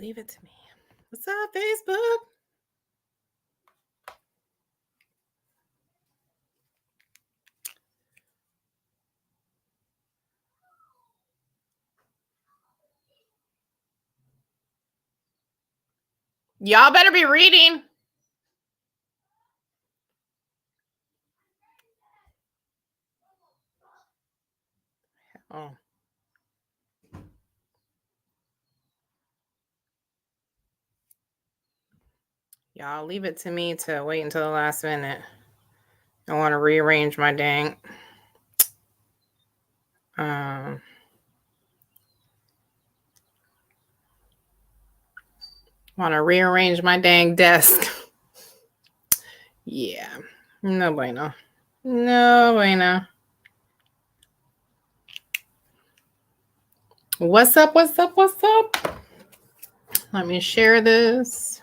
leave it to me. What's up, Facebook? Y'all better be reading. Oh. Y'all leave it to me to wait until the last minute. I want to rearrange my dang. Want to rearrange my dang desk. Yeah. No bueno. No bueno. What's up? What's up? What's up? Let me share this.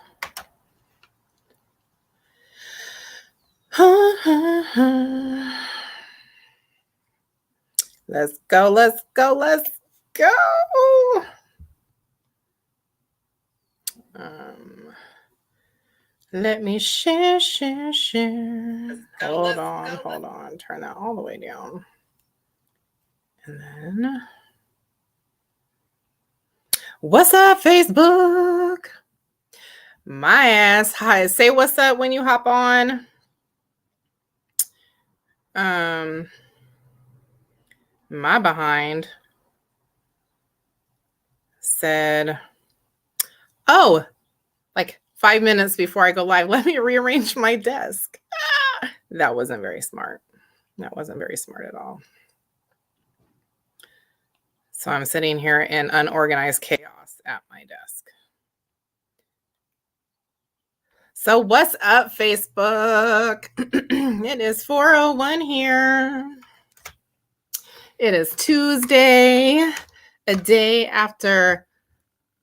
Let's go. Let's go. Let's go. Let me share. Hold on. Turn that all the way down. And then, what's up, Facebook? My ass. Hi. Say what's up when you hop on. My behind said, oh, like 5 minutes before I go live, let me rearrange my desk. That wasn't very smart. That wasn't very smart at all. So I'm sitting here in unorganized chaos at my desk. So what's up, Facebook? It is 4:01 here. It is Tuesday, a day after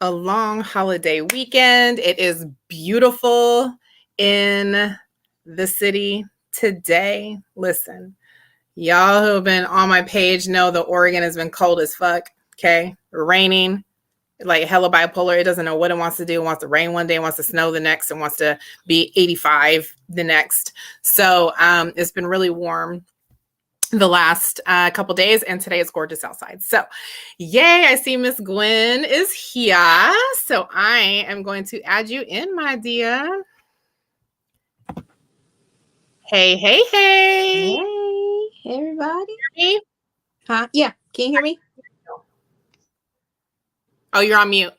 a long holiday weekend. It is beautiful in the city today. Listen, y'all who have been on my page know that Oregon has been cold as fuck. Okay, raining, like hella bipolar. It doesn't know what it wants to do. It wants to rain one day, it wants to snow the next, it wants to be 85 the next. So it's been really warm the last couple days, and today it's gorgeous outside. So yay, I see Miss Gwen is here. So I am going to add you in, my dear. Hey. Hey, everybody. Hear me? Huh? Yeah. Can you hear me? Oh, you're on mute.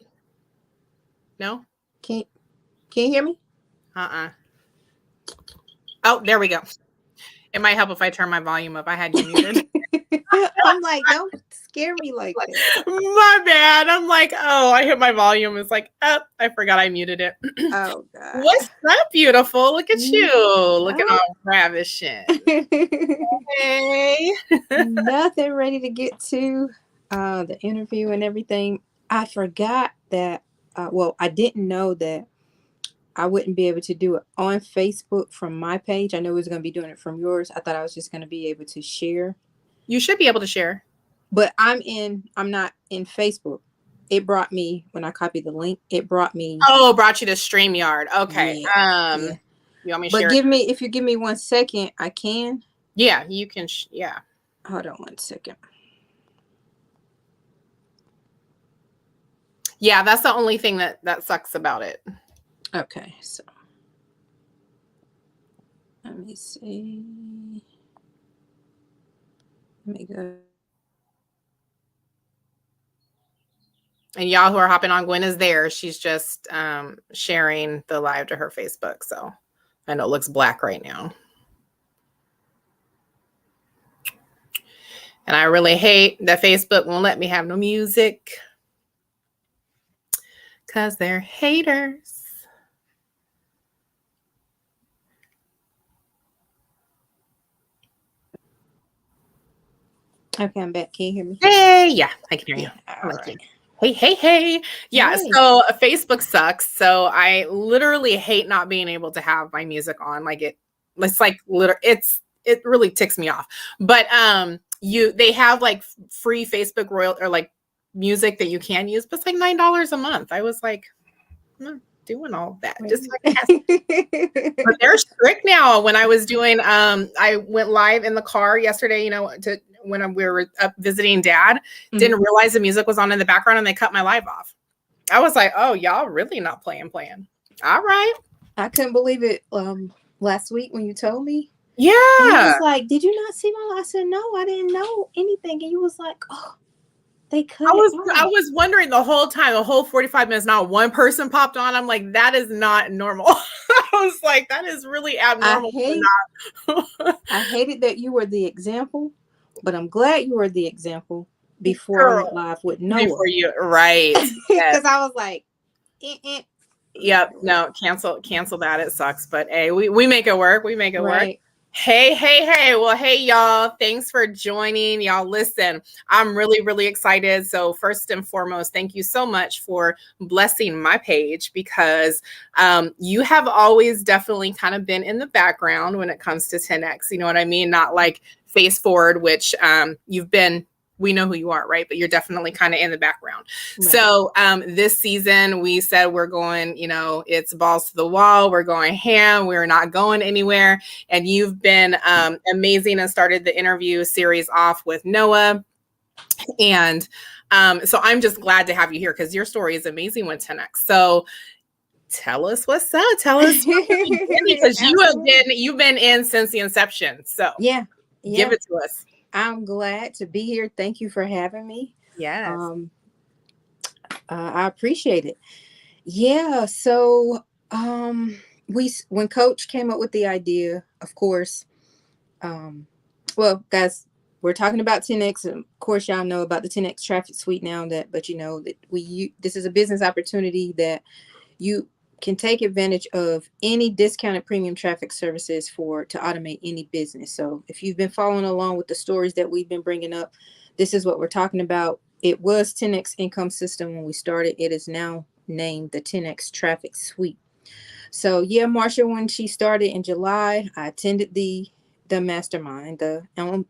No? Can you hear me? Oh, there we go. It might help if I turn my volume up. I had you muted. I'm like, don't scare me like that. My bad. I'm like, oh, I hit my volume. It's like, oh, I forgot I muted it. Oh, God. What's up, beautiful? Look at you. Looking all ravishing. Hey. Nothing ready to get to the interview and everything. I forgot that, I didn't know that I wouldn't be able to do it on Facebook from my page. I know I was going to be doing it from yours. I thought I was just going to be able to share. You should be able to share. But I'm not in Facebook. It brought me, when I copied the link, it brought me. Oh, brought you to StreamYard. Okay. Yeah. You want me to share? But if you give me 1 second, I can. Yeah, you can. Yeah. Hold on 1 second. Yeah, that's the only thing that sucks about it. Okay, so let me see. Let me go. And y'all who are hopping on, Gwen is there. She's just sharing the live to her Facebook. So I know it looks black right now. And I really hate that Facebook won't let me have no music because they're haters. Okay, I'm back. Can you hear me? Hey, yeah, I can hear you. All right. Hey. Yeah, hey. So Facebook sucks. So I literally hate not being able to have my music on. Like it's like it really ticks me off. But they have like free Facebook royalty or like music that you can use, but it's like $9 a month. I was like, doing all that. Right. Just but they're strict now. When I was doing, I went live in the car yesterday, we were up visiting dad, didn't realize the music was on in the background and they cut my live off. I was like, oh, y'all really not playing. All right. I couldn't believe it last week when you told me. Yeah. And you was like, did you not see my live? I said, no, I didn't know anything. And you was like, oh, they cut it off. I was wondering the whole time, the whole 45 minutes, not one person popped on. I'm like, that is not normal. I was like, that is really abnormal. I hated that you were the example, but I'm glad you were the example before I went live with Noah. Before you, right. Because I was like, Yep. No, cancel that. It sucks. But hey, we make it work. We make it work. Hey. Well, hey, y'all. Thanks for joining. Y'all, listen, I'm really, really excited. So first and foremost, thank you so much for blessing my page, because you have always definitely kind of been in the background when it comes to 10X. You know what I mean? Not like face forward, which you've been. We know who you are, right? But you're definitely kind of in the background. Right. So this season, we said we're going, it's balls to the wall. We're going ham. We're not going anywhere. And you've been amazing and started the interview series off with Noah. And so I'm just glad to have you here, because your story is amazing with 10X. So tell us what's up. Tell us because you've been in since the inception. So yeah, give it to us. I'm glad to be here. Thank you for having me. Yes. I appreciate it. Yeah. So when Coach came up with the idea, of course, well, guys, we're talking about 10X. Of course, y'all know about the 10X traffic suite now, that this is a business opportunity that you can take advantage of any discounted premium traffic services to automate any business. So if you've been following along with the stories that we've been bringing up, this is what we're talking about. It was 10X Income System when we started. It is now named the 10X Traffic Suite. So yeah, Marsha, when she started in July, I attended the mastermind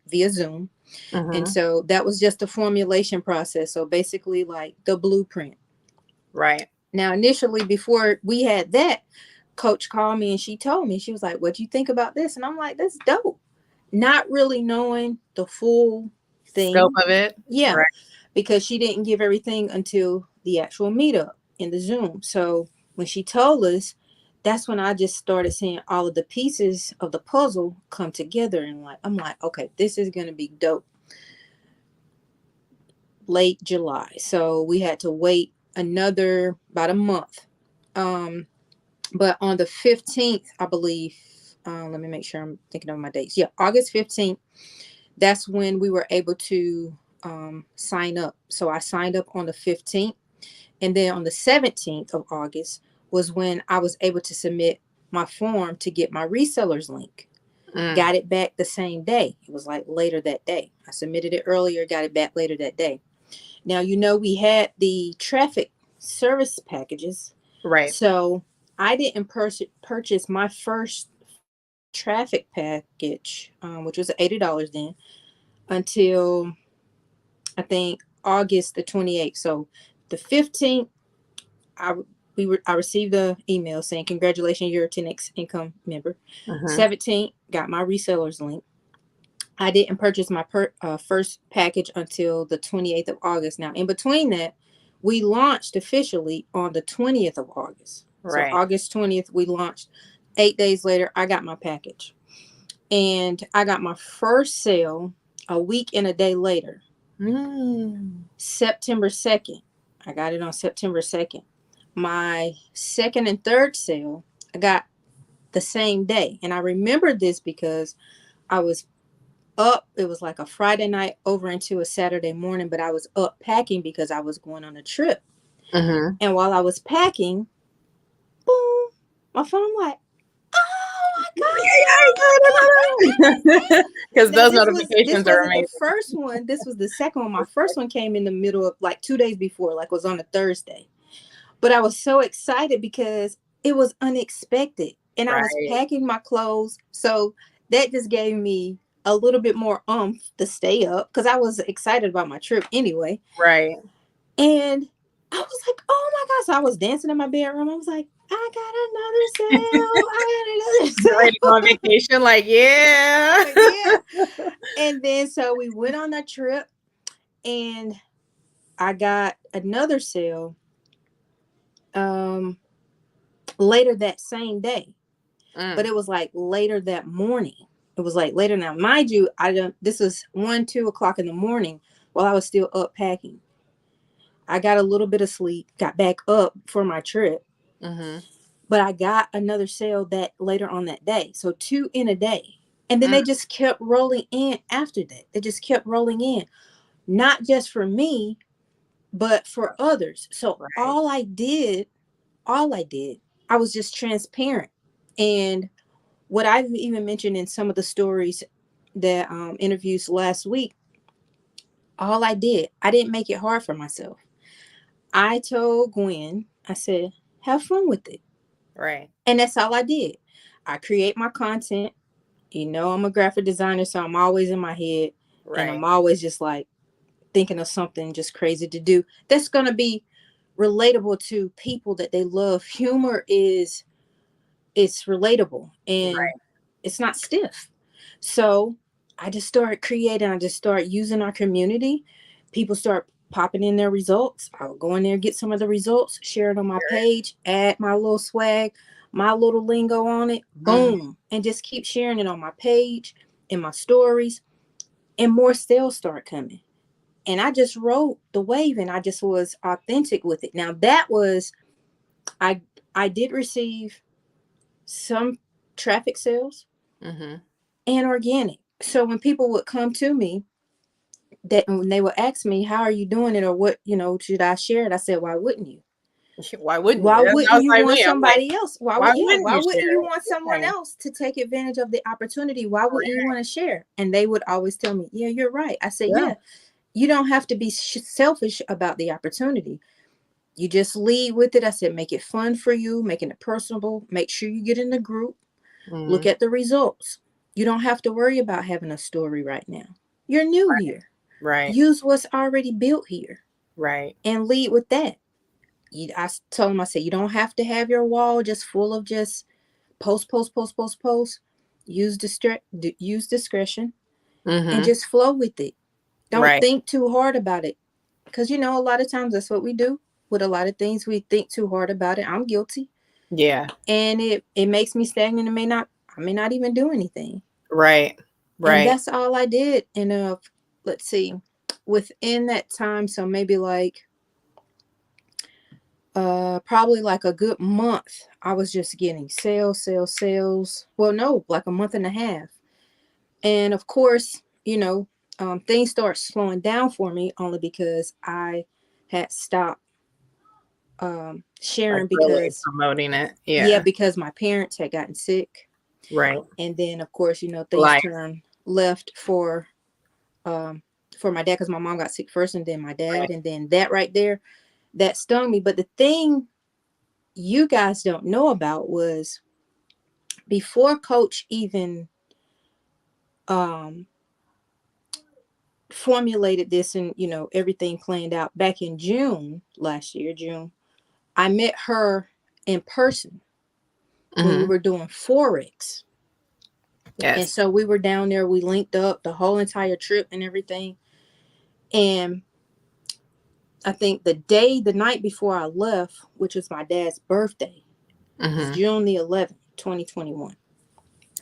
via Zoom. And so that was just a formulation process. So basically like the blueprint. Right. Now, initially, before we had that, Coach called me and she told me, she was like, what do you think about this? And I'm like, that's dope. Not really knowing the full thing. Scope of it. Yeah. Right. Because she didn't give everything until the actual meetup in the Zoom. So when she told us, that's when I just started seeing all of the pieces of the puzzle come together. And I'm like, okay, this is going to be dope. Late July. So we had to wait about a month. But on the 15th, I believe, let me make sure I'm thinking of my dates. Yeah, August 15th, that's when we were able to sign up. So I signed up on the 15th. And then on the 17th of August was when I was able to submit my form to get my resellers link. Got it back the same day. It was like later that day. I submitted it earlier, got it back later that day. Now, we had the traffic service packages. Right. So I didn't purchase my first traffic package, which was $80 then, until I think August the 28th. So the 15th, I received the email saying, congratulations, you're a 10X Income member. 17th, got my resellers link. I didn't purchase my first package until the 28th of August. Now, in between that, we launched officially on the 20th of August. Right. So August 20th, we launched. 8 days later, I got my package. And I got my first sale a week and a day later. September 2nd. I got it on September 2nd. My second and third sale, I got the same day. And I remember this because I was up. It was like a Friday night over into a Saturday morning, but I was up packing because I was going on a trip. And while I was packing, boom, my phone like, oh my God. Because those notifications are amazing. The first one, this was the second one. My first one came in the middle of like 2 days before, like was on a Thursday. But I was so excited because it was unexpected. And I was packing my clothes. So that just gave me a little bit more to stay up because I was excited about my trip anyway. Right. And I was like, oh my God. So I was dancing in my bedroom. I was like, I got another sale. I got Ready to go on another sale. vacation? Like, yeah. Yeah. And then so we went on that trip and I got another sale later that same day. But it was like later that morning. It was like later now. Mind you, this was 1, 2 o'clock in the morning while I was still up packing. I got a little bit of sleep, got back up for my trip. But I got another sale that later on that day. So 2 in a day. And then they just kept rolling in after that. They just kept rolling in. Not just for me, but for others. So Right. all I did, I was just transparent. And what I've even mentioned in some of the stories that interviews last week, all I didn't make it hard for myself. I told Gwen, I said, have fun with it. Right. And that's all I did. I create my content. You know, I'm a graphic designer, so I'm always in my head. And Right. I'm always just like thinking of something just crazy to do that's going to be relatable to people that they love. Humor is, it's relatable and Right. it's not stiff. So I just started creating. I just started using our community. People start popping in their results. I'll go in there, get some of the results, share it on my page, add my little swag, my little lingo on it, boom, and just keep sharing it on my page, in my stories, and more sales start coming. And I just rode the wave and I just was authentic with it. Now that was, I I did receive some traffic sales and organic. So when people would come to me, that when they would ask me, how are you doing it, or what, should I share it? I said, why wouldn't you? Why wouldn't you? Why That wouldn't was you like want me. I'm like, somebody else? why wouldn't Why you wouldn't share you it? want someone Right. else to take advantage of the opportunity? Why wouldn't you want to share? And they would always tell me, yeah, you're right. I said, Yeah. yeah, you don't have to be selfish about the opportunity. You just lead with it. I said, make it fun for you, making it personable. Make sure you get in the group. Look at the results. You don't have to worry about having a story right now. You're new here. Right. Use what's already built here Right. and lead with that. I told him, I said, you don't have to have your wall just full of just post, post, post, post, post. Use discretion and just flow with it. Don't Right. think too hard about it. Because, a lot of times that's what we do with a lot of things. We think too hard about it. I'm guilty. Yeah. And it makes me stagnant and I may not even do anything. Right. And Right. that's all I did. And let's see, within that time, so maybe like probably like a good month, I was just getting sales. Well, no, like a month and a half. And of course, things start slowing down for me only because I had stopped Like sharing really because, promoting it. yeah, Yeah. because my parents had gotten sick. Right. And then of course, things Life. turned left um for my dad, because my mom got sick first and then my dad. Right. And then that right there, that stung me. But the thing you guys don't know about was, before Coach even um formulated this and everything planned out back in June last year, I met her in person when we were doing Forex. And Yes. so we were down there, we linked up the whole entire trip and everything. And I think the night before I left, which was my dad's birthday, was June the 11th, 2021.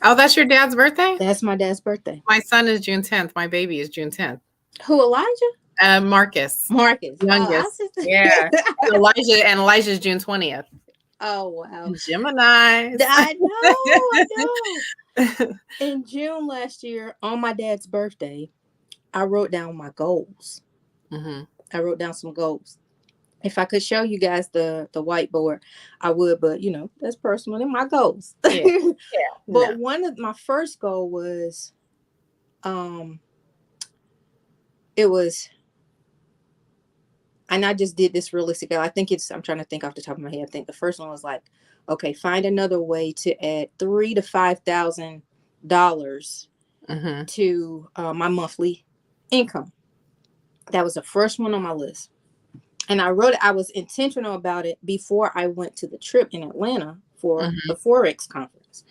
Oh, that's your dad's birthday? That's my dad's birthday. My son is June 10th. My baby is June 10th. Who, Elijah? Marcus. Marcus. I Youngest. said, Yeah. Elijah's June 20th. oh, wow. Gemini. I know. In June last year, on my dad's birthday, I wrote down my goals. I wrote down some goals. If I could show you guys the whiteboard, I would, but that's personal and my goals. Yeah. Yeah. But No. one of my first goal was, it was, and I just did this realistically. I'm trying to think off the top of my head. I think the first one was like, okay, find another way to add $3,000 to $5,000 to my monthly income. That was the first one on my list. And I wrote it, I was intentional about it before I went to the trip in Atlanta for Mm-hmm. the Forex conference.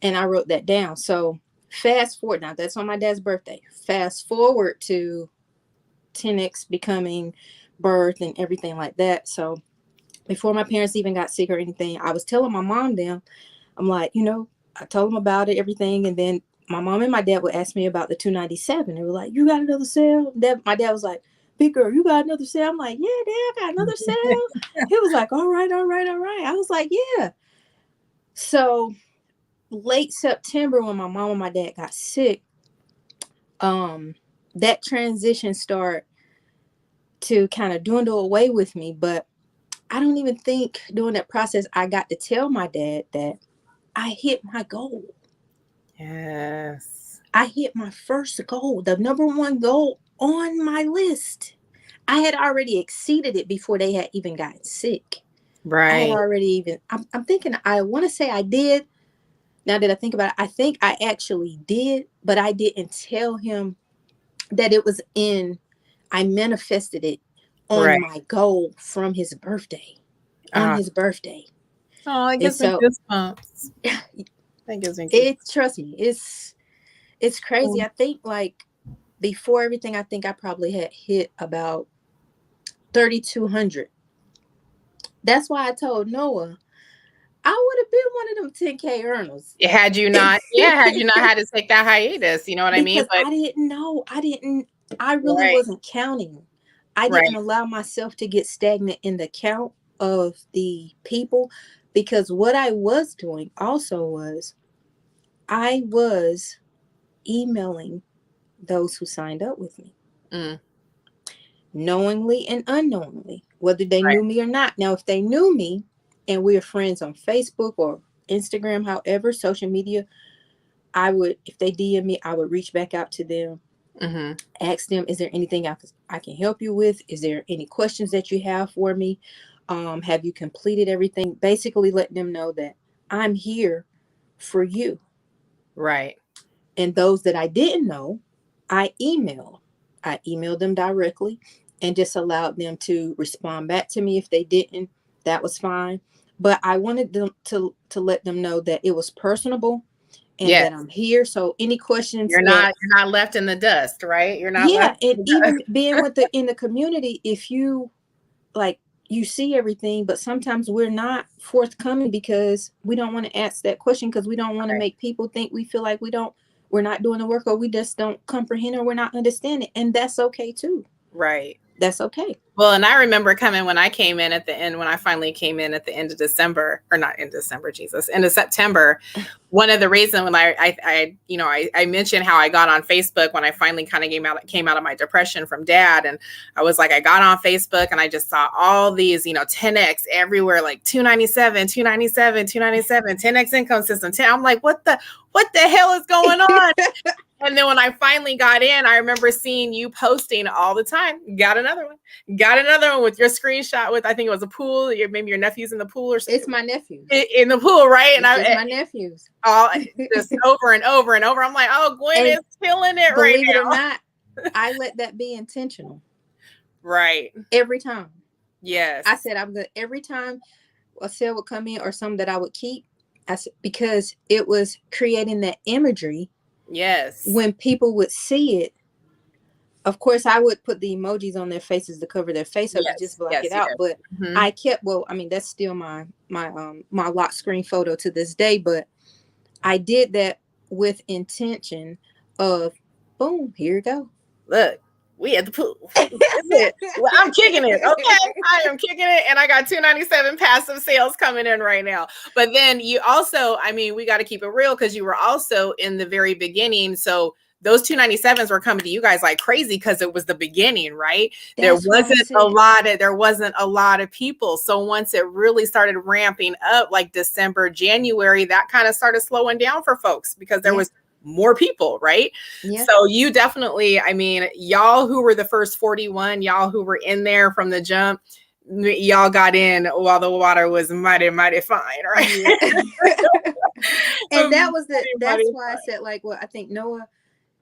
And I wrote that down. So fast forward, now that's on my dad's birthday. Fast forward to 10X becoming birth and everything like that. So before my parents even got sick or anything, I was telling my mom them, I'm like, I told them about it, everything. And then my mom and my dad would ask me about the 297. They were like, you got another cell? My dad was like, big girl, you got another cell? I'm like, yeah, dad, I got another cell. He was like, all right, all right, all right. I was like, yeah. So late September, when my mom and my dad got sick, that transition started to kind of dwindle away with me. But I don't even think during that process I got to tell my dad that I hit my goal. Yes. I hit my first goal, the number one goal on my list. I had already exceeded it before they had even gotten sick. I had Right. already even, I'm thinking, I want to say I did. Now that I think about it, I think I actually did, but I didn't tell him that it was I manifested it on Right. my goal from his birthday. On Ah. his birthday. Oh, it And gives me so goosebumps. That gives me goosebumps. trust me, it's crazy. I think like before everything, I think I probably had hit about 3,200. That's why I told Noah I would have been one of them 10K earners. Had you not, yeah, had you not had to take that hiatus, you know what I mean? Because But I didn't know. I really right, wasn't counting. I didn't right, allow myself to get stagnant in the count of the people, because what I was doing also was I was emailing those who signed up with me, mm, knowingly and unknowingly, whether they right, knew me or not. Now, if they knew me and we are friends on Facebook or Instagram, however, social media, if they DM me, I would reach back out to them, mm-hmm, ask them, is there anything I can help you with? Is there any questions that you have for me? Have you completed everything? Basically, let them know that I'm here for you. right, And those that I didn't know, I emailed. I emailed them directly and just allowed them to respond back to me. If they didn't, that was fine. But I wanted them to let them know that it was personable and yes. that I'm here. So any questions that, You're not left in the dust, right? You're not yeah, left and in the even being with in the community, if you like, you see everything, but sometimes we're not forthcoming because we don't want to ask that question, because we don't want to right, make people think we feel like we're not doing the work, or we just don't comprehend, or we're not understanding, and that's okay too. right. That's okay. Well, and I remember coming when I came in at the end, when I finally came in at the end of December, or not in December, Jesus, end of September. One of the reasons when I mentioned how I got on Facebook when I finally kind of came out of my depression from dad. And I was like, I got on Facebook and I just saw all these, 10X everywhere, like 297, 297, 297, 10X income system. 10. I'm like, what the hell is going on? And then when I finally got in, I remember seeing you posting all the time. Got another one with your screenshot with, I think it was a pool. Maybe your nephew's in the pool or something. It's my nephews. In the pool, right? It's just my nephews. all just over and over and over. I'm like, oh, Gwen is killing it right believe it or now. not, I let that be intentional. Right. Every time. Yes. I said I'm good. Every time a sale would come in or some that I would keep, because it was creating that imagery. Yes. When people would see it, of course, I would put the emojis on their faces to cover their face up to just block it out. But I kept, that's still my lock screen photo to this day. But I did that with intention of, boom, here you go. Look, we at the pool. Well, I'm kicking it. Okay. I am kicking it. And I got 297 passive sales coming in right now. But then you also, we got to keep it real, because you were also in the very beginning. So those 297s were coming to you guys like crazy because it was the beginning, right? There wasn't a lot of people. So once it really started ramping up, like December, January, that kind of started slowing down for folks because there was more people, right? Yeah. So you definitely, y'all who were the first 41, y'all who were in there from the jump, y'all got in while the water was mighty, mighty fine, right? Yeah. And that's why I said, like, well, I think Noah,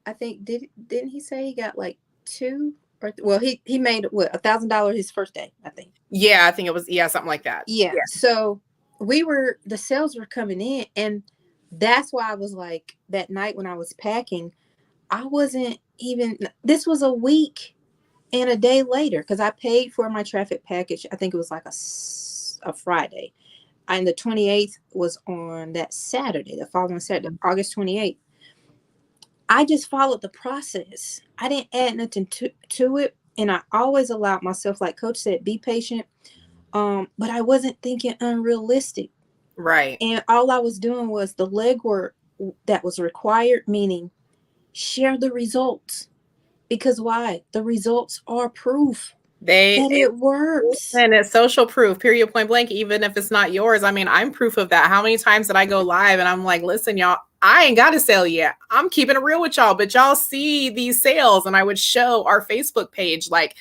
didn't he say he got like 2 Well, he made what, $1,000 his first day, I think. Yeah, I think it was, yeah, something like that. Yeah. Yeah. So the sales were coming in, and that's why I was like, that night when I was packing, I wasn't even. This was a week and a day later because I paid for my traffic package. I think it was like a Friday, and the 28th was on that Saturday, the following Saturday, August 28th. I just followed the process. I didn't add nothing to it. And I always allowed myself, like Coach said, be patient. But I wasn't thinking unrealistic. Right. And all I was doing was the legwork that was required, meaning share the results. Because why? The results are proof that it works. And it's social proof, period, point blank, even if it's not yours. I mean, I'm proof of that. How many times did I go live and I'm like, listen, y'all, I ain't got a sale yet. I'm keeping it real with y'all, but y'all see these sales. And I would show our Facebook page, like,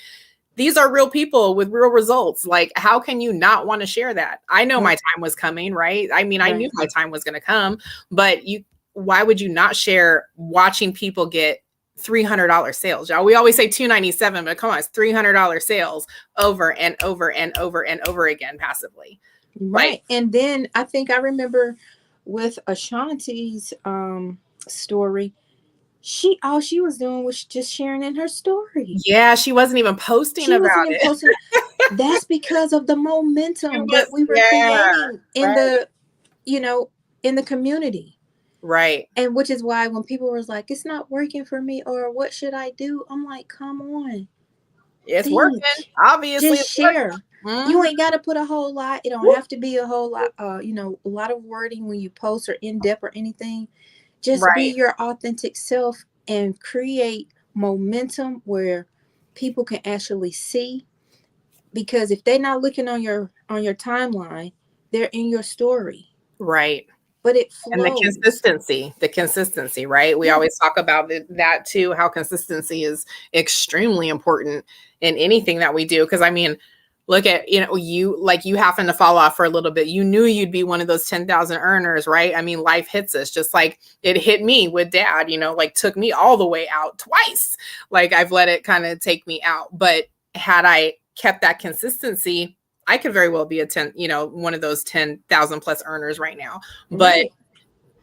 these are real people with real results. Like, how can you not want to share that? I know my time was coming, right? I mean, I knew my time was going to come, but why would you not share watching people get $300 sales, y'all? We always say $297, but come on, it's $300 sales over and over and over and over again passively. Right. Like, and then I think I remember with Ashanti's story, all she was doing was just sharing in her story. yeah, she wasn't even posting She about wasn't even it. posting. That's because of the momentum that we were Yeah, creating in right, in the community. right. And which is why when people was like, it's not working for me, or what should I do? I'm like, come on, It's working. think. Obviously, Just it's working. share. You Mhm. ain't got to put a whole lot. It don't have to be a whole lot, a lot of wording when you post or in depth or anything. Just be Right, your authentic self and create momentum where people can actually see. Because if they're not looking on your timeline, they're in your story. right. But it And flows. the consistency, right? We Yeah. always talk about that too, how consistency is extremely important in anything that we do. Because I mean, look at, you happen to fall off for a little bit. You knew you'd be one of those 10,000 earners, right? I mean, life hits us just like it hit me with dad, like took me all the way out twice. Like I've let it kind of take me out. But had I kept that consistency, I could very well be one of those 10,000 plus earners right now. But Right.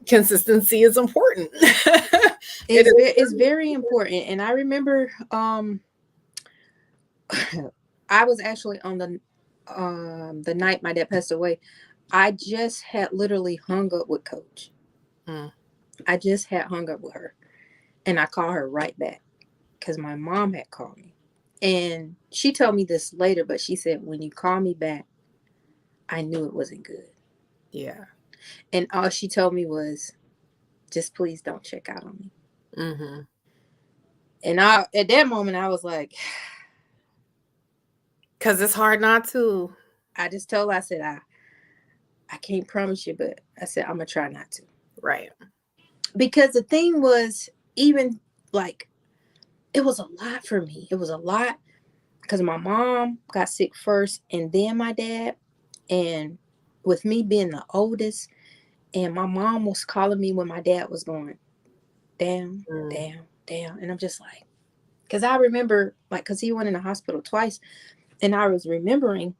consistency is important. It's very important. And I remember I was actually on the night my dad passed away. I just had literally hung up with Coach. Mm. I just had hung up with her, and I called her right back because my mom had called me, and she told me this later. But she said, when you call me back, I knew it wasn't good. Yeah. And all she told me was, just please don't check out on me. Mm-hmm. And at that moment, I was like, Because it's hard not to. I just told her, I said, I can't promise you, but I said, I'm going to try not to. Right. Because the thing was, even like, it was a lot for me. It was a lot because my mom got sick first and then my dad. And with me being the oldest, and my mom was calling me when my dad was going down, down, down. And I'm just like, because I remember, like, because he went in the hospital twice. And I was remembering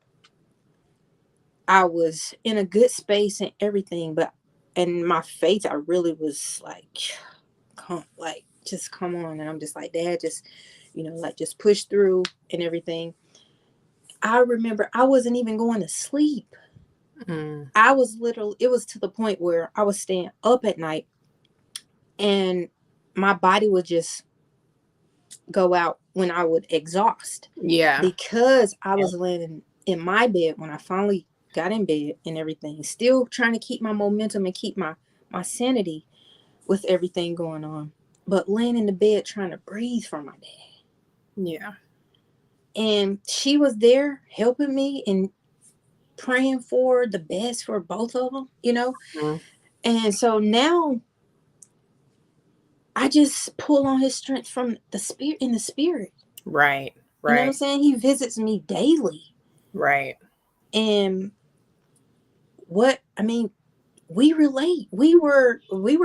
I was in a good space and everything, but in my faith, I really was like, just come on. And I'm just like, Dad, just, like just push through and everything. I remember I wasn't even going to sleep. Mm. I was literally, it was to the point where I was staying up at night and my body would just go out when I would exhaust Yeah. because I was laying in my bed when I finally got in bed and everything, still trying to keep my momentum and keep my sanity with everything going on, but laying in the bed trying to breathe for my dad. Yeah. And she was there helping me and praying for the best for both of them. Mm. And so now I just pull on his strength from the spirit in the spirit. Right. You know what I'm Right. saying? He visits me daily. Right. And I mean, we relate. We were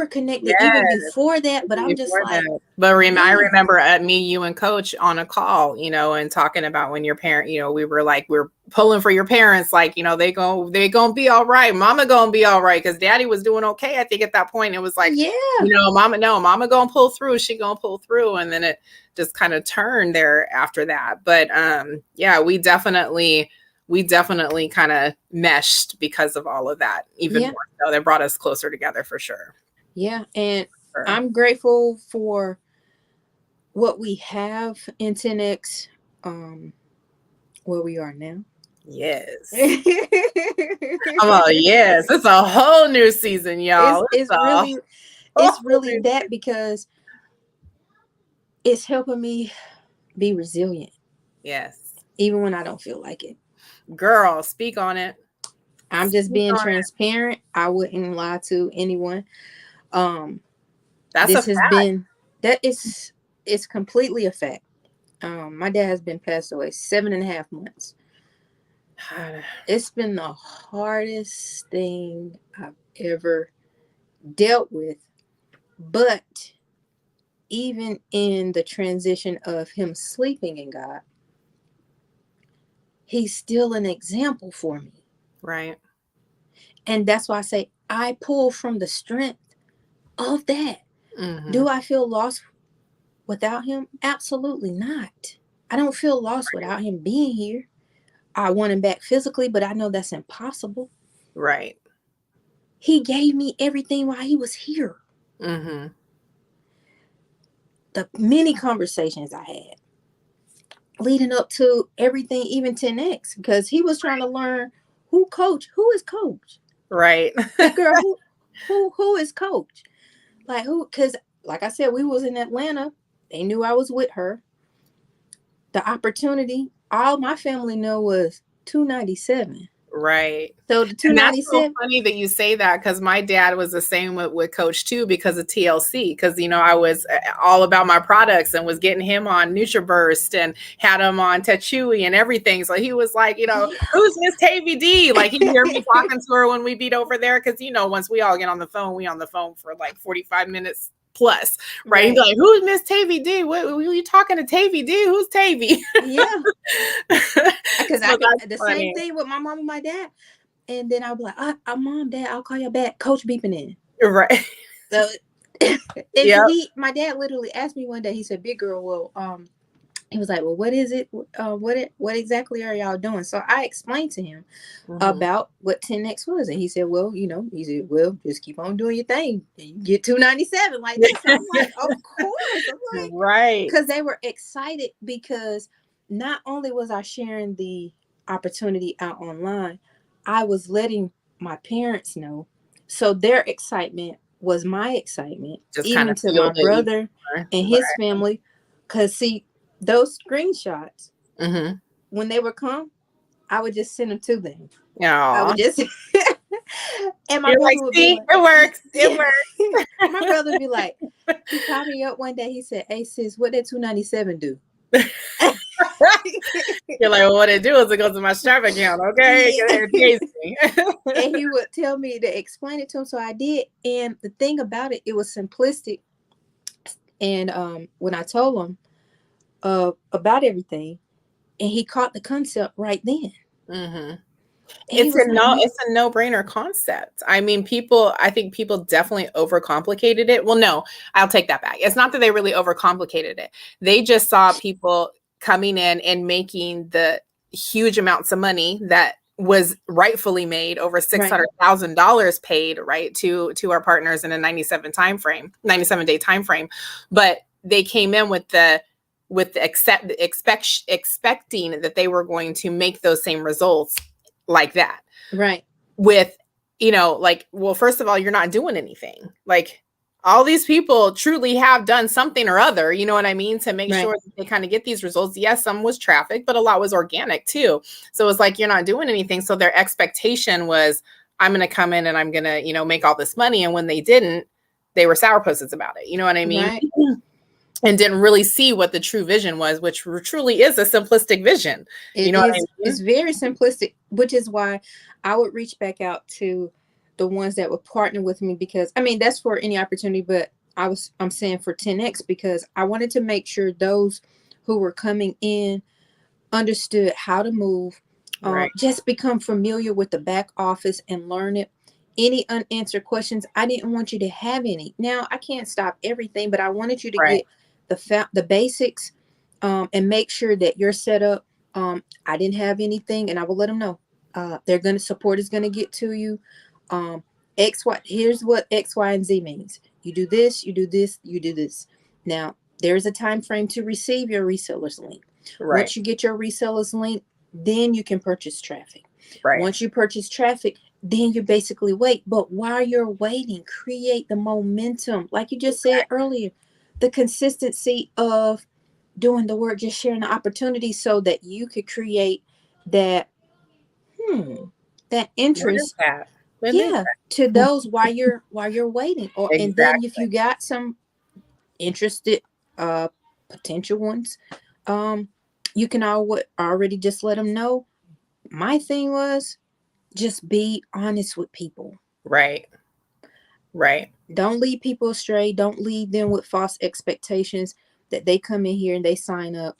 connected even Yes. before that, but I'm just Before like, that. But I man, remember me, you, and Coach on a call, and talking about when your parent, we were like, we're pulling for your parents, like, they gonna be all right. Mama gonna be all right, because Daddy was doing okay. I think at that point it was like, yeah, Mama gonna pull through. She gonna pull through, and then it just kind of turned there after that. But yeah, we definitely kind of meshed because of all of that. Even yeah, more so, that brought us closer together for sure. yeah. And Sure. I'm grateful for what we have in 10X, um, where we are now. Yes. Oh, yes. It's a whole new season, y'all. It's it's a really whole it's really new that season. because it's helping me be resilient Yes. even when I don't feel like it. Girl, speak on it. I'm just Speak being on it. transparent. I wouldn't lie to anyone. Um, That's a this has fact. been that is it's completely a fact. My dad has been passed away 7.5 months. It's been the hardest thing I've ever dealt with. But even in the transition of him sleeping in God, he's still an example for me. Right. And that's why I say I pull from the strength of that. Mm-hmm. Do I feel lost without him? Absolutely not. I don't feel lost without him being here. I want him back physically, but I know that's impossible. Right. He gave me everything while he was here. Mm-hmm. The many conversations I had leading up to everything, even 10X, because he was trying to learn who is coach. Right. Girl, who is coach? Like who? Because like I said, we was in Atlanta. They knew I was with her. The opportunity, all my family know was 297. Right. So the And that's so 297. funny that you say that, because my dad was the same with Coach too, because of TLC. Because I was all about my products and was getting him on NutriBurst and had him on Tetchui and everything. So he was like, who's Miss Tavy D? Like he'd hear me talking to her when we beat over there, because once we all get on the phone, we on the phone for like 45 minutes plus, right? He'd be like, who's Miss Tavy D? What are you talking to Tavy D? Who's Tavy? Yeah. Because So I could that's the funny. same thing with my mom and my dad. And then I'll be like, Mom, Dad, I'll call you back. Coach beeping in. Right. So Yep. my dad literally asked me one day, he said, Big girl, well, he was like, well, what is it? What exactly are y'all doing? So I explained to him about what 10X was. And he said, well, just keep on doing your thing. You get 297 like this. So I'm like, of course. I'm like, right. Because they were excited because not only was I sharing the opportunity out online, I was letting my parents know. So their excitement was my excitement, Just kind even of to my fueled it even brother more. and his family. Because, see, those screenshots, Mm-hmm. when they would come, I would just send them to them. I Aw. would just, and my You're like, brother would be see, like, it works. It yeah. works. My brother would be like, he called me up one day. He said, hey, sis, what did 297 do? You're like, well, what it do is it goes to my Stripe account, okay? Yeah. It pays me. And he would tell me to explain it to him. So I did. And the thing about it, it was simplistic. And when I told him about everything, and he caught the concept right then. Mm-hmm. And he was like, It's a no-brainer concept. I mean, I think people definitely overcomplicated it. Well, no, I'll take that back. It's not that they really overcomplicated it. They just saw people coming in and making the huge amounts of money that was rightfully made, over $600,000 paid, right, to our partners in a 97-day time frame. But they came in with the expecting that they were going to make those same results like that. Right. With, like, well, first of all, you're not doing anything. Like, all these people truly have done something or other, you know what I mean, to make sure that they kind of get these results. Yes, some was traffic, but a lot was organic too. So it was like, you're not doing anything. So their expectation was, I'm going to come in and I'm going to, make all this money. And when they didn't, they were sourpusses about it. You know what I mean? Right. And didn't really see what the true vision was, which truly is a simplistic vision. It You know is. what I mean? It's very simplistic, which is why I would reach back out to the ones that would partner with me, because I mean that's for any opportunity, but I'm saying for 10x because I wanted to make sure those who were coming in understood how to move, Right. just become familiar with the back office and learn it. Any unanswered questions, I didn't want you to have any. Now I can't stop everything, but I wanted you to Right. get the basics, and make sure that you're set up. I didn't have anything, and I will let them know. They're gonna support is gonna get to you. Um, X Y. Here's what X, Y, and Z means. You do this. You do this. You do this. Now there's a time frame to receive your reseller's link. Right. Once you get your resellers link, then you can purchase traffic. Right. Once you purchase traffic, then you basically wait. But while you're waiting, create the momentum. Like you just said earlier, the consistency of doing the work, just sharing the opportunity so that you could create that, that What is interest. that? What is Yeah, to that? those while you're waiting. Or and then if Exactly. you got some interested potential ones, um you can already just let them know. My thing was just be honest with people. Right. Right. Don't lead people astray. Don't lead them with false expectations that they come in here and they sign up,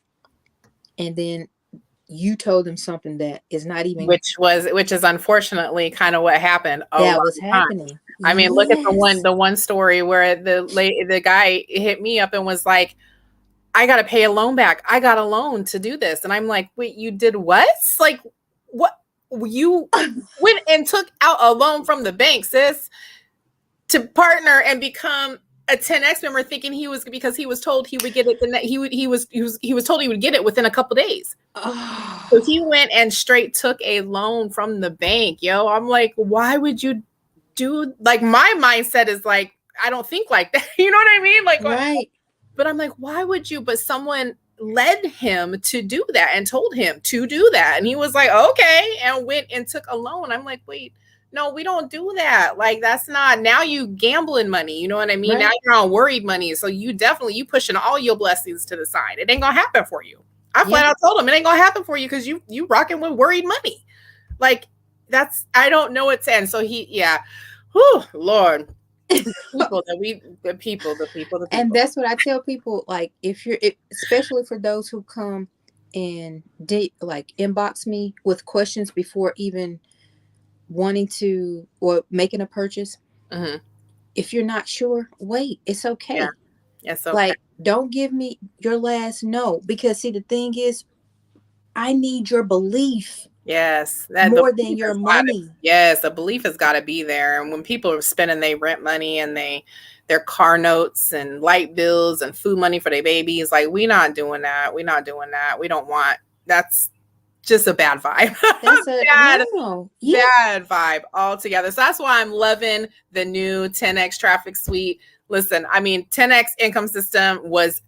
and then you told them something that is not even Which is unfortunately kind of what happened a lot that was of times. happening. I mean, look at Yes. the one story where the guy hit me up and was like, I got to pay a loan back. I got a loan to do this. And I'm like, wait, you did what? Like, what? You went and took out a loan from the bank, sis, to partner and become a 10x member, thinking he was, because he was told he would get it. He was told he would get it within a couple days. So he went and straight took a loan from the bank. Yo, I'm like, why would you do, like, my mindset is like, I don't think like that. You know what I mean? Like, Right. but I'm like, why would you? But someone led him to do that and told him to do that. And he was like, okay, and went and took a loan. I'm like, wait, no, we don't do that. Like, that's not, now you gambling money. You know what I mean? Right. Now you're on worried money. So you pushing all your blessings to the side. It ain't gonna happen for you. I flat out told him it ain't gonna happen for you because you rocking with worried money. Like, that's, I don't know what's in. So whew, Lord. The people. And that's what I tell people. Like, especially for those who come and like inbox me with questions before even wanting to or making a purchase. Mm-hmm. If you're not sure, wait. It's okay. Yeah. It's okay. Like, don't give me your last no, because see, the thing is, I need your belief. Yes, more than your money. Yes, the belief has got to be there. And when people are spending their rent money and their car notes and light bills and food money for their babies, like, we not doing that. We not doing that. We don't want. That's just a bad vibe. That's a bad vibe altogether. So that's why I'm loving the new 10x traffic suite. Listen, I mean, 10x income system was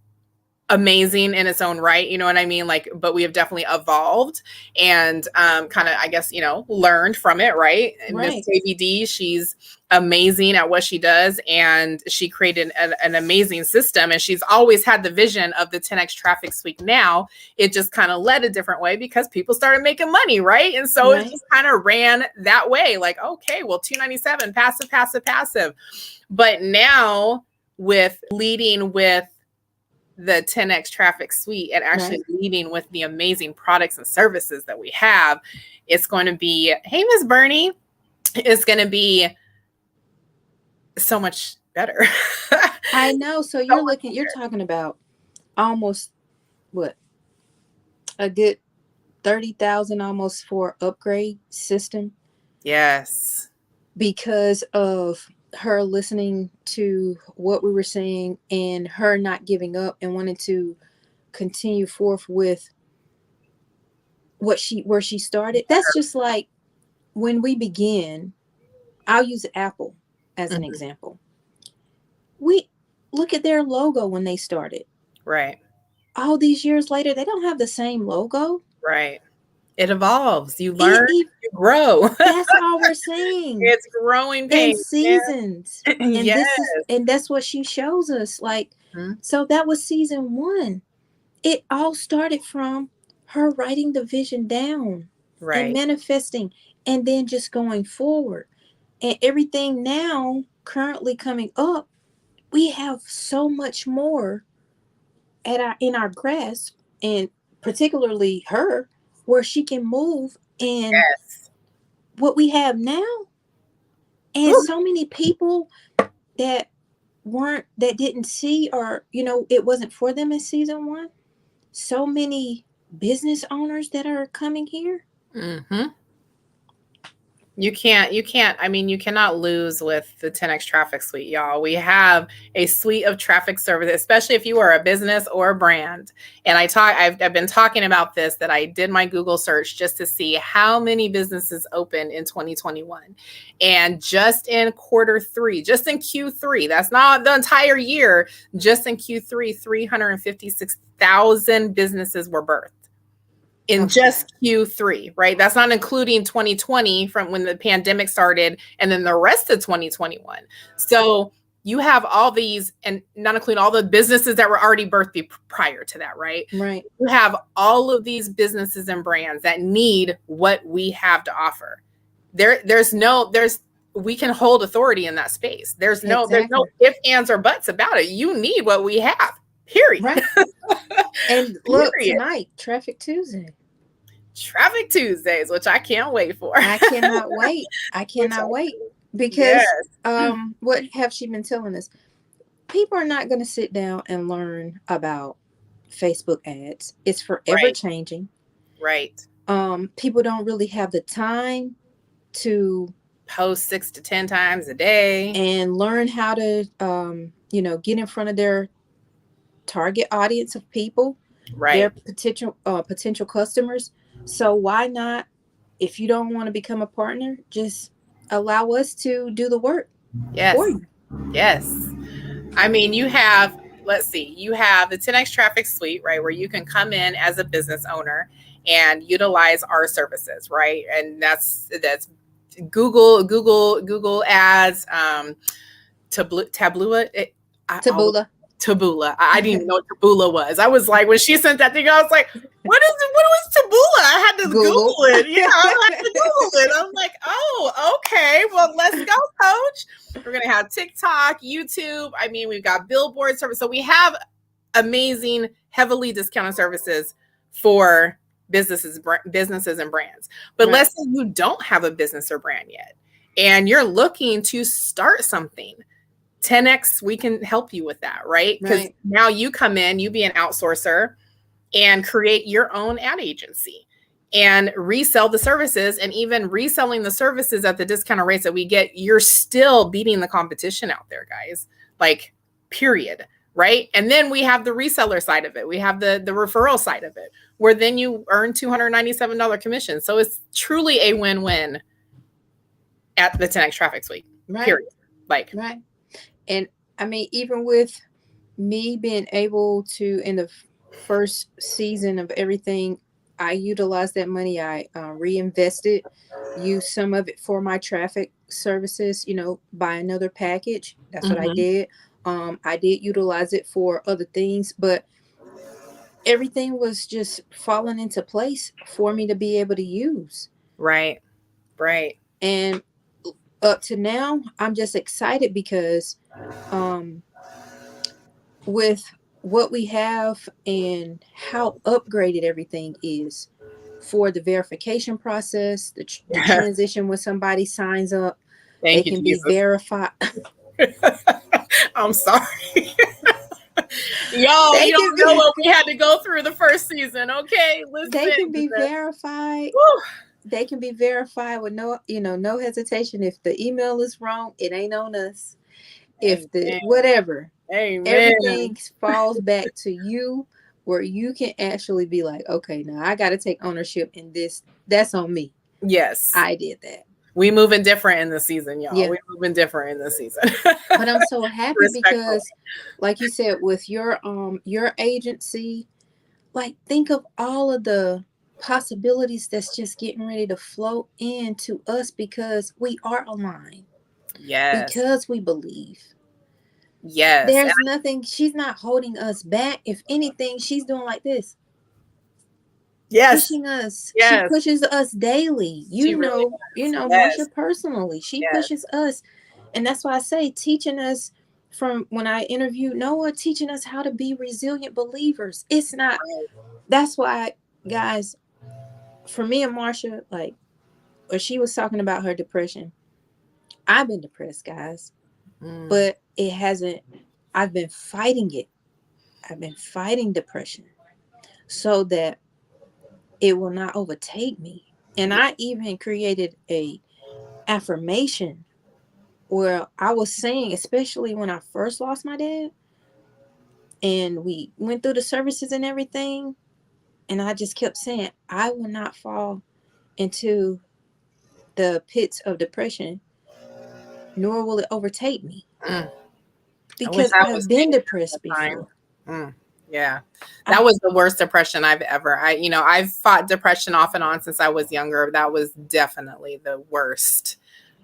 amazing in its own right, you know what I mean? Like, but we have definitely evolved and kind of, I guess, learned from it, right? And Miss KBD, she's amazing at what she does, and she created an amazing system, and she's always had the vision of the 10x traffic suite. Now it just kind of led a different way because people started making money, right? And so it just kind of ran that way, like, okay, well, 297 passive. But now with leading with the 10x traffic suite and actually leading with the amazing products and services that we have, it's going to be, hey, Miss Bernie, it's going to be so much better. I know. So you're talking about almost what, a good 30,000 almost for upgrade system. Yes. Because of her listening to what we were saying and her not giving up and wanting to continue forth with where she started. That's just like when we begin. I'll use Apple as an example. We look at their logo when they started. Right. All these years later, they don't have the same logo. Right. It evolves. You learn, you grow. That's all we're saying. It's growing pains. In seasons. And yes. And that's what she shows us. Like, so that was season 1. It all started from her writing the vision down and manifesting and then just going forward. And everything now currently coming up, we have so much more at our in our grasp, and particularly her, where she can move, and Yes. what we have now, and Whew. so many people that that didn't see, or it wasn't for them in season one. So many business owners that are coming here. Mm-hmm. I mean, you cannot lose with the 10X traffic suite, y'all. We have a suite of traffic services, especially if you are a business or a brand. And I've been talking about this, that I did my Google search just to see how many businesses opened in 2021. And just in quarter three, just in Q3, that's not the entire year, just in Q3, 356,000 businesses were birthed in just Q3, right? That's not including 2020 from when the pandemic started and then the rest of 2021. So you have all these, and not including all the businesses that were already birthed prior to that, right? Right. You have all of these businesses and brands that need what we have to offer. We can hold authority in that space. There's no ifs, ands, or buts about it. You need what we have. Period. Right. And look, tonight, Traffic Tuesday. Traffic Tuesdays, which I can't wait for. I cannot wait. I cannot wait. Because what have she been telling us? People are not going to sit down and learn about Facebook ads. It's forever changing. Right. People don't really have the time to post 6 to 10 times a day and learn how to get in front of their target audience of people, their potential customers. So why not, if you don't want to become a partner, just allow us to do the work for you. Yes. I mean, you have the 10X traffic suite, right, where you can come in as a business owner and utilize our services, right? And that's Google ads, Taboola. I didn't even know what Taboola was. I was like, when she sent that thing, I was like, what was Taboola? I had to Google it. Yeah, I had to Google it. I'm like, oh, okay. Well, let's go, coach. We're going to have TikTok, YouTube. I mean, we've got billboard service. So we have amazing, heavily discounted services for businesses and brands. But let's say you don't have a business or brand yet, and you're looking to start something. 10X, we can help you with that, right? Because now you come in, you be an outsourcer and create your own ad agency and resell the services. And even reselling the services at the discounted rates that we get, you're still beating the competition out there, guys. Like, period, right? And then we have the reseller side of it. We have the referral side of it, where then you earn $297 commission. So it's truly a win-win at the 10X traffic suite, period. Right. And I mean, even with me being able to, in the first season of everything, I utilized that money. I reinvested, used some of it for my traffic services, buy another package. That's what I did. I did utilize it for other things, but everything was just falling into place for me to be able to use. Right. And up to now, I'm just excited because with what we have and how upgraded everything is for the verification process, the transition when somebody signs up, they can be verified. I'm sorry. Y'all, you don't know what we had to go through the first season, okay? Listen, they can be verified. They can be verified with no hesitation. If the email is wrong, it ain't on us. If whatever, everything falls back to you, where you can actually be like, okay, now I got to take ownership in this. That's on me. Yes, I did that. We moving different in the season, y'all. We moving different in the season. But I'm so happy because, like you said, with your agency, like, think of all of the possibilities that's just getting ready to flow into us because we are aligned. Yes. Because we believe. Yes. There's nothing, she's not holding us back. If anything, she's doing like this. Yes. pushing us. She Yes. pushes us daily. She really You does. know, Yes. Marsha personally, she Yes. pushes us. And that's why I say teaching us from when I interviewed Noah, teaching us how to be resilient believers. It's not, that's why, guys, for me and Marsha, like, when she was talking about her depression, I've been depressed, guys, Mm. but it hasn't, I've been fighting it. I've been fighting depression so that it will not overtake me. And I even created a affirmation where I was saying, especially when I first lost my dad and we went through the services and everything, and I just kept saying, I will not fall into the pits of depression, nor will it overtake me. Mm. I wish Because I was I've been saying that at depressed the time. before. Mm. Yeah. That I was the worst depression I've ever. I've fought depression off and on since I was younger. That was definitely the worst.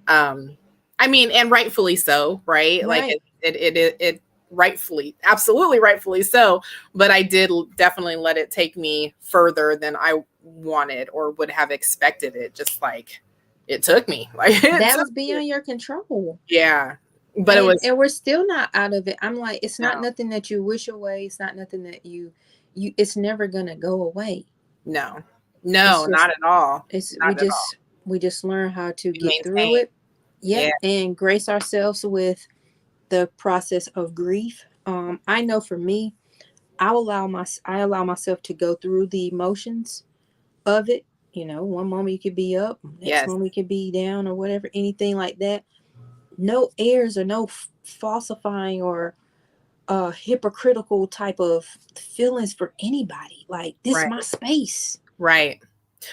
I mean, and rightfully so, right? Like right. it rightfully, absolutely rightfully so. But I did definitely let it take me further than I wanted or would have expected it. Just like it took me, like it That took was me. beyond your control. Yeah, but it was And we're still not out of it. I'm like, it's no, not nothing that you wish away. It's not nothing that you it's never gonna go away. no, It's no, not just at all, it's not at all. we just learn how to You get through maintain, it. yeah, Yep. And grace ourselves with the process of grief. I know for me, I allow myself to go through the emotions of it. You know, one moment you could be up, next yes, moment you could be down or whatever, anything like that. No airs or no falsifying or hypocritical type of feelings for anybody. Like, this right, my space. right.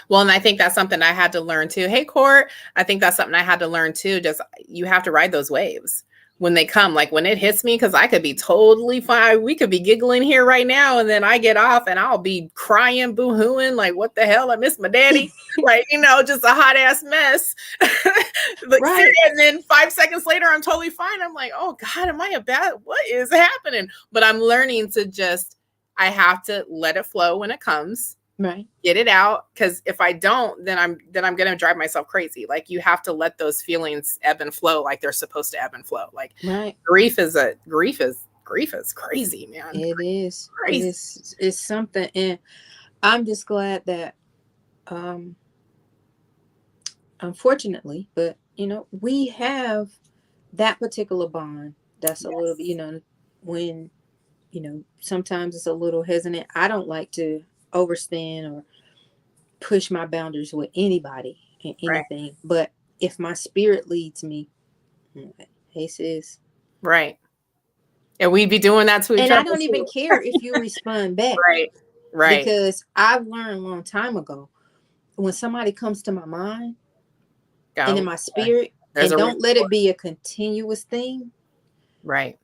Well, and I think that's something I had to learn too. Hey, Court, I think that's something I had to learn too. Just you have to ride those waves when they come, like when it hits me, because I could be totally fine. We could be giggling here right now, and then I get off and I'll be crying, boo hooing, like, what the hell? I miss my daddy. Like, just a hot ass mess. Like, Right. and then 5 seconds later, I'm totally fine. I'm like, oh God, am I a bad? What is happening? But I'm learning to I have to let it flow when it comes, Right. get it out, because if I don't, then I'm gonna drive myself crazy. Like, you have to let those feelings ebb and flow like they're supposed to ebb and flow. Like, Right. grief is crazy, man. It is. It Crazy. is. It's something, and I'm just glad that, um, unfortunately, but we have that particular bond. That's a little bit, Yes. when sometimes it's a little hesitant. I don't like to overstand or push my boundaries with anybody and Right. anything. But if my spirit leads me, hey sis. Right. And we'd be doing that to each And I other don't even too. care if you respond back, Right. Right. because I've learned a long time ago, when somebody comes to my mind and in Go. my spirit, There's and a reason don't let for it be a continuous thing. it. Right.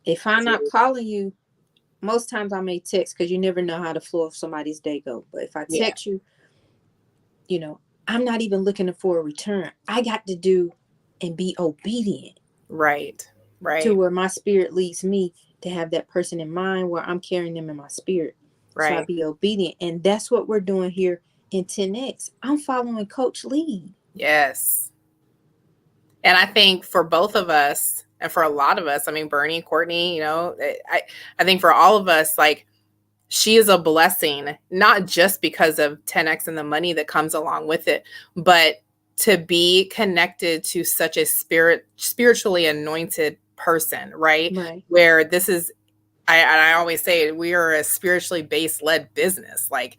If I'm There's a not reason. calling you, most times I may text, because you never know how the flow of somebody's day go. But if I Yeah. text you, I'm not even looking for a return. I got to do and be obedient Right. to Right. where my spirit leads me to have that person in mind, where I'm carrying them in my spirit. So I Right. be obedient. And that's what we're doing here in 10X. I'm following Coach lead. Yes. And I think for both of us, and for a lot of us, I mean, Bernie, Courtney, I think for all of us, like, she is a blessing, not just because of 10X and the money that comes along with it, but to be connected to such a spiritually anointed person, right? Right. Where this is, I always say, we are a spiritually based led business. Like,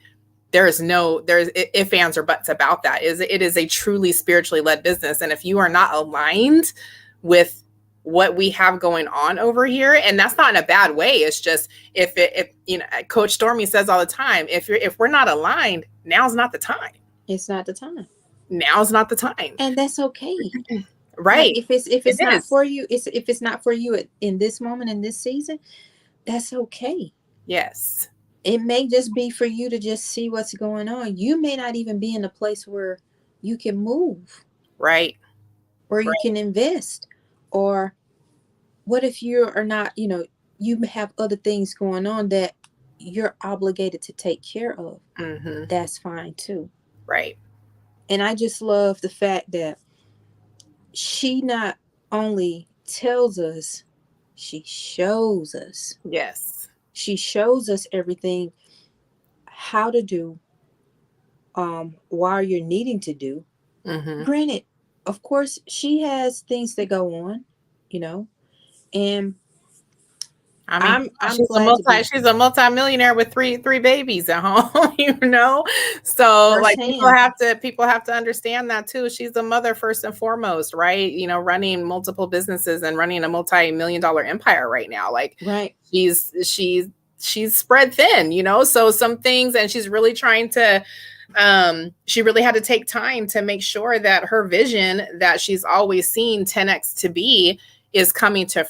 there's if, ands, or buts about that. It is a truly spiritually led business. And if you are not aligned with what we have going on over here, and that's not in a bad way, it's just, if Coach Stormy says all the time, if we're not aligned, now's not the time. It's not the time. Now's not the time. And that's okay. Like, Right. if It it's not is. for you, if it's not for you in this moment, in this season, that's okay. Yes. It may just be for you to just see what's going on. You may not even be in a place where you can move, Right. or you Right. can invest. Or what if you are not, you have other things going on that you're obligated to take care of, Mm-hmm. that's fine too. Right. And I just love the fact that she not only tells us, she shows us. Yes. She shows us everything, how to do, while you're needing to do. Mm-hmm. Granted, of course, she has things that go on, you know, and I mean, I'm glad to be she's a multi-millionaire with three babies at home, you know? So like firsthand. people have to understand that too. She's a mother first and foremost, right? You know, running multiple businesses and running a multi-million dollar empire right now. Like Right, she's spread thin, you know? So some things, and she's really trying to she really had to take time to make sure that her vision that she's always seen 10x to be is coming to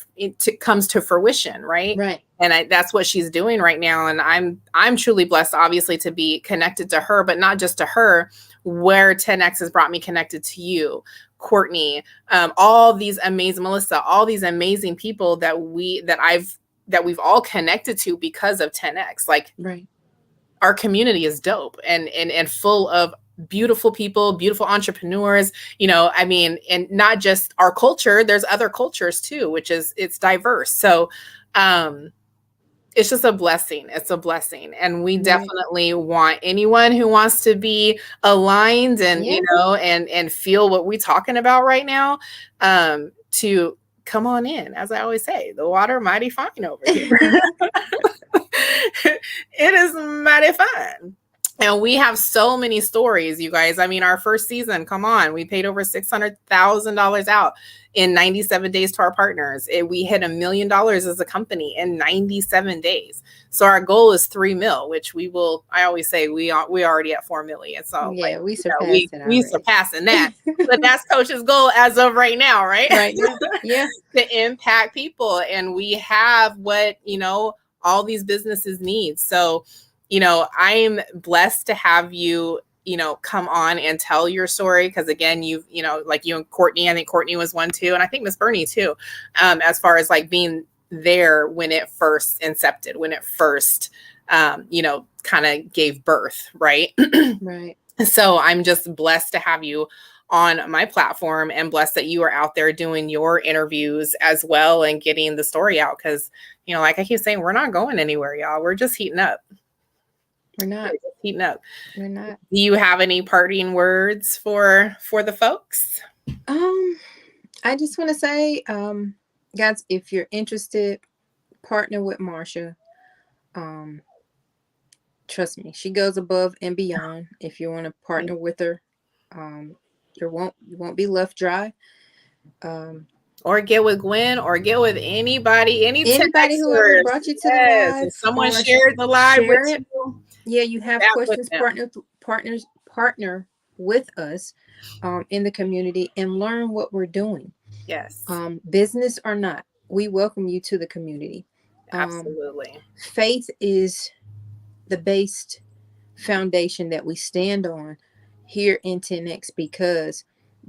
comes to fruition, right? right, And that's what she's doing right now, and I'm truly blessed, obviously, to be connected to her, but not just to her. Where 10x has brought me connected to you, Courtney, all these amazing, Melissa, all these amazing people that we've all connected to because of 10x. Like right. our community is dope and full of beautiful people, beautiful entrepreneurs, you know, I mean, and not just our culture, there's other cultures too, which is it's diverse. So it's just a blessing. It's a blessing. And we Right. definitely want anyone who wants to be aligned and, Yeah. you know, and feel what we're talking about right now, to come on in. As I always say, the water mighty fine over here. It is mighty fun. And we have so many stories, you guys. I mean, our first season, come on, we paid over $600,000 out in 97 days to our partners. We hit $1 million as a company in 97 days. So our goal is 3 mil, which we will. I always say we already at 4 million. So like, Yeah, we you know, surpassed it we already. surpassing that. But that's Coach's goal as of right now, right? Right now. Yeah. To impact people, and we have what, you know, all these businesses need. So, you know, I'm blessed to have you, you know, come on and tell your story. Because again, you know, like you and Courtney, I think Courtney was one too. And I think Miss Bernie too, as far as like being there when it first incepted, when it first, you know, kind of gave birth. Right. Right. So I'm just blessed to have you on my platform and blessed that you are out there doing your interviews as well and getting the story out. Because, you know, like I keep saying, we're not going anywhere, y'all. We're just heating up. We're not. Heating up. We're not. Do you have any parting words for the folks? I just want to say, guys, if you're interested, partner with Marsha. Um, Trust me, she goes above and beyond. If you want to partner with her, you won't be left dry. Um, Or get with Gwen, or get with anybody, any Anybody, whoever Texters. brought you to the Yes, live, if someone or shared the live with share it. you, Yeah, you have that with questions, them. partner with us, in the community and learn what we're doing. Yes, Business or not, we welcome you to the community. absolutely. Faith is the base foundation that we stand on here in 10X, because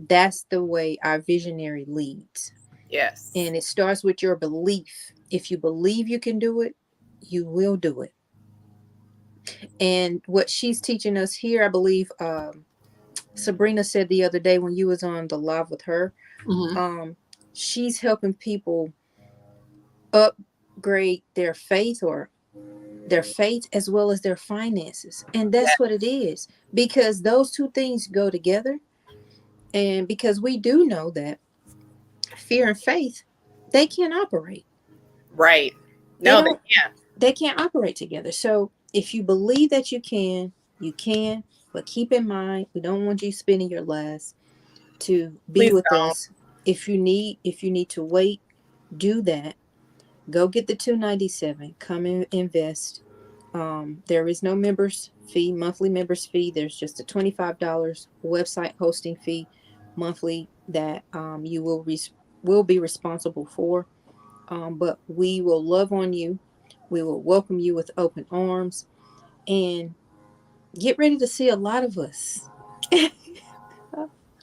that's the way our visionary leads. Yes, And it starts with your belief. If you believe you can do it, you will do it. And what she's teaching us here, I believe, Sabrina said the other day when you was on the live with her, she's helping people upgrade their faith, or their faith as well as their finances. And that's what it is, because those two things go together. And because we do know that fear and faith, they can't operate. right. They No, they don't, can't. they can't operate together. So if you believe that you can, but keep in mind, we don't want you spending your last to be Please with don't. us. If you need to wait, do that. Go get the 297. Come and invest. There is no monthly members fee. There's just a $25 website hosting fee monthly that you will be responsible for. But we will love on you. We will welcome you with open arms, and get ready to see a lot of us.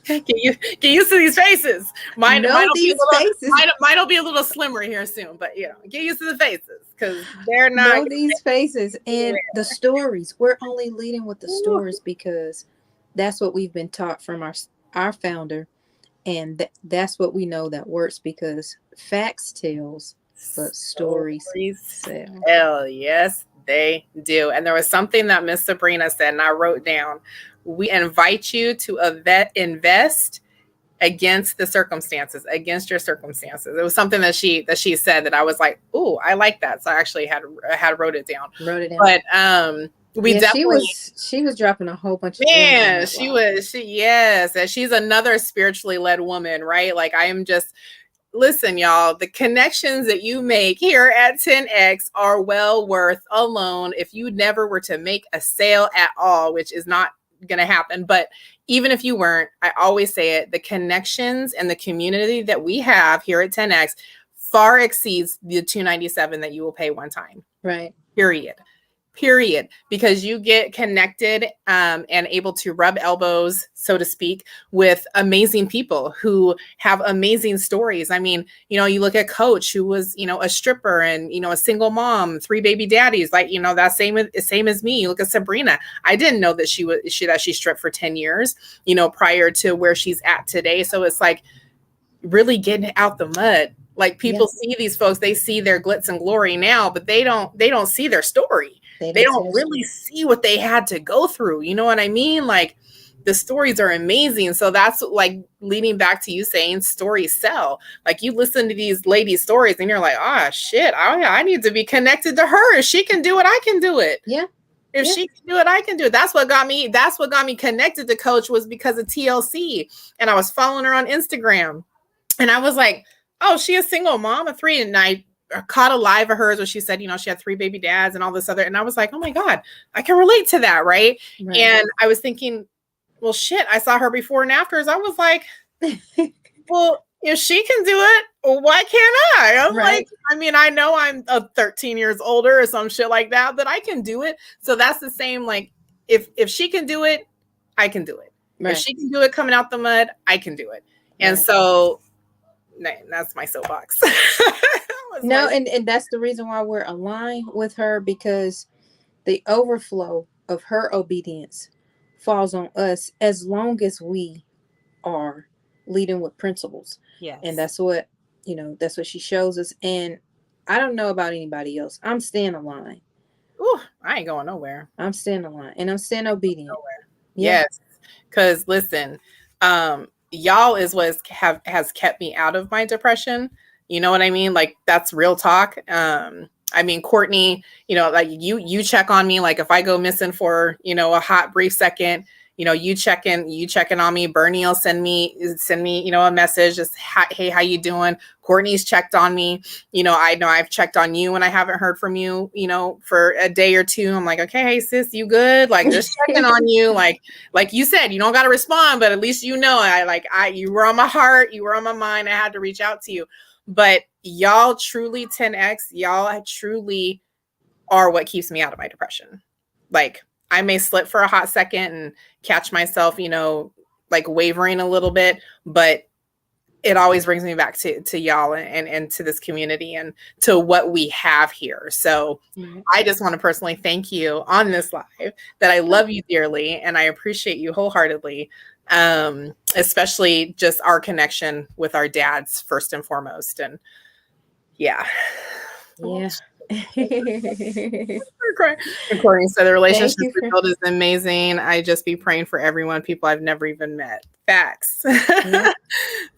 Get used to these faces. Mine Know will be a these little faces. mine will be a little slimmer here soon, but get used to the faces because they're not Know these faces and the stories. We're only leading with the Ooh, stories because that's what we've been taught from our founder, and that's what we know that works because facts tells, but stories stories. sell. Hell yes, they do. And there was something that Miss Sabrina said, and I wrote down. We invite you to invest against the circumstances, against your circumstances. It was something that she said that I was like, "Ooh, I like that." So I actually had wrote it down. Wrote it down. But we Yeah, definitely, she was dropping a whole bunch of gems on man, that line. yes, and she's another spiritually led woman, right? Like I am just listen, y'all, the connections that you make here at 10X are well worth a loan if you never were to make a sale at all, which is not going to happen. But even if you weren't, I always say it, the connections and the community that we have here at 10X far exceeds the $297 that you will pay one time. Right. Period, because you get connected and able to rub elbows, so to speak, with amazing people who have amazing stories. I mean, you look at Coach, who was, a stripper and, a single mom, 3 baby daddies, like, that same as me. You look at Sabrina. I didn't know that she stripped for 10 years, prior to where she's at today. So it's like really getting out the mud. Like people see these folks, they see their glitz and glory now, but they don't see their story. They don't really see what they had to go through. You know what I mean? Like the stories are amazing. So that's like leading back to you saying stories sell. Like you listen to these ladies' stories and you're like, oh shit, I need to be connected to her. If she can do it, I can do it. Yeah. If she can do it, I can do it. That's what got me connected to Coach, was because of TLC. And I was following her on Instagram. And I was like, oh, she a single mom of 3. And I caught a live of hers where she said, she had 3 baby dads and all this other. And I was like, oh my God, I can relate to that. Right. And I was thinking, well, shit, I saw her before and afters. I was like, well, if she can do it, why can't I? I'm like, I mean, I know I'm 13 years older or some shit like that, but I can do it. So that's the same. Like if she can do it, I can do it. If she can do it coming out the mud, I can do it. And so that's my soapbox. And that's the reason why we're aligned with her, because the overflow of her obedience falls on us as long as we are leading with principles. Yes. And that's what she shows us. And I don't know about anybody else. I'm staying aligned. Ooh, I ain't going nowhere. I'm staying aligned and I'm staying obedient. Yes. Because listen, y'all is what has kept me out of my depression. You know what I mean? Like that's real talk. I mean, Courtney, like you check on me. Like if I go missing for, a hot brief second, you checking on me. Bernie will send me, a message. Just, hey, how you doing? Courtney's checked on me. I know I've checked on you when I haven't heard from you, for a day or two. I'm like, okay, hey sis, you good? Like just checking on you. Like you said, you don't got to respond, but at least, you were on my heart. You were on my mind. I had to reach out to you. But y'all truly 10X, y'all truly are what keeps me out of my depression. Like I may slip for a hot second and catch myself, like wavering a little bit, but it always brings me back to y'all and to this community and to what we have here. So I just want to personally thank you on this live, that I love you dearly and I appreciate you wholeheartedly. Especially just our connection with our dads first and foremost. And yeah. Yeah. According to the relationship we built is amazing. I just be praying for everyone, people I've never even met. Facts. Yeah.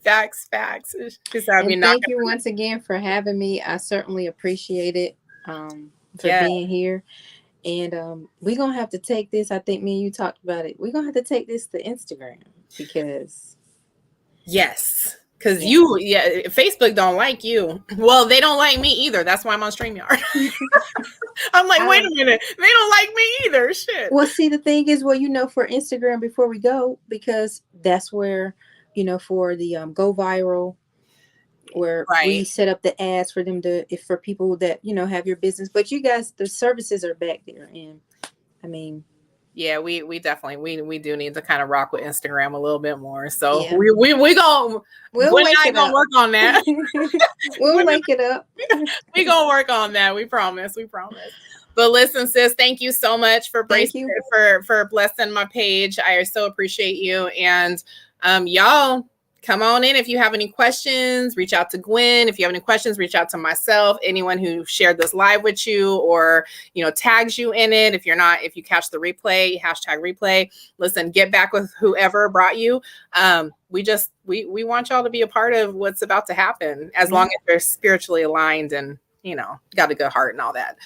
Facts. And thank you once again for having me. I certainly appreciate it, for being here. And we're gonna have to take this. I think me and you talked about it. We're gonna have to take this to Instagram because Facebook don't like you. Well, they don't like me either. That's why I'm on StreamYard. I'm like, wait a minute, they don't like me either. Shit. Well, see, the thing is, for Instagram, before we go, because that's where, for the go viral, where we set up the ads for them for people that have your business. But you guys, the services are back there, and I mean, Yeah, we definitely we do need to kind of rock with Instagram a little bit more. So Yeah. we gonna We'll Gwen and wake I it gonna up. work on that. We'll wake it up. We gonna work on that. We promise. We promise. But listen, sis, thank you so much for Thank you. for blessing my page. I so appreciate you. And y'all come on in if you have any questions. Reach out to Gwen. If you have any questions, reach out to myself. Anyone who shared this live with you or tags you in it. If you catch the replay, #replay. Listen, get back with whoever brought you. We want y'all to be a part of what's about to happen, as long as they're spiritually aligned and got a good heart and all that.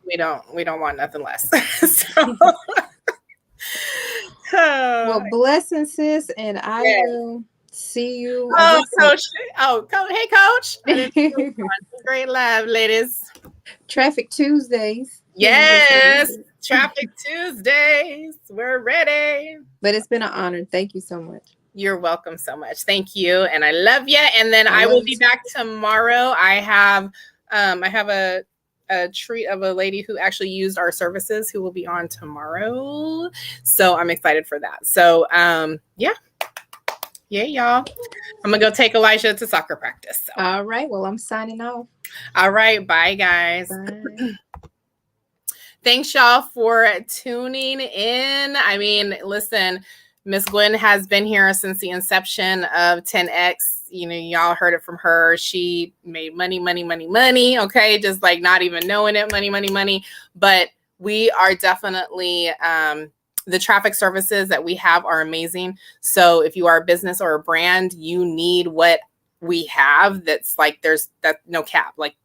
We don't want nothing less. So, Well, blessings, sis, and I will see you. Oh, Coach. Hey, Coach. Great live, ladies. Traffic Tuesdays. Yes. Traffic Tuesdays. We're ready. But it's been an honor. Thank you so much. You're welcome so much. Thank you. And I love you. And then I will be back tomorrow. I have a treat of a lady who actually used our services who will be on tomorrow. So I'm excited for that. So yeah, y'all. I'm gonna go take Elijah to soccer practice. So. All right. Well, I'm signing off. All right. Bye, guys. Bye. Thanks, y'all, for tuning in. I mean, listen, Miss Gwen has been here since the inception of 10X. Y'all heard it from her. She made money. Okay. Just like not even knowing it. Money. But we are definitely, the traffic services that we have are amazing. So if you are a business or a brand, you need what we have. That's like, there's no cap. Like,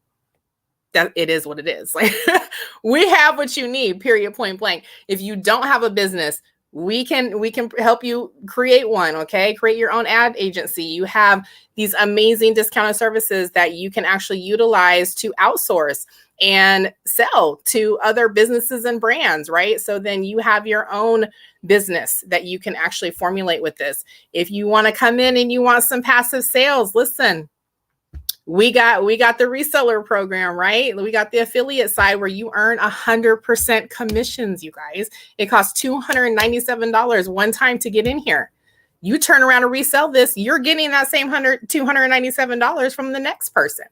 that it is what it is. Like, we have what you need, period, point blank. If you don't have a business, we can help you create one. Okay. Create your own ad agency. You have these amazing discounted services that you can actually utilize to outsource and sell to other businesses and brands, right? So then you have your own business that you can actually formulate with this. If you want to come in and you want some passive sales, listen, we got the reseller program, right? We got the affiliate side where you earn 100% commissions, you guys. It costs $297 one time to get in here. You turn around and resell this, you're getting that same $297 from the next person.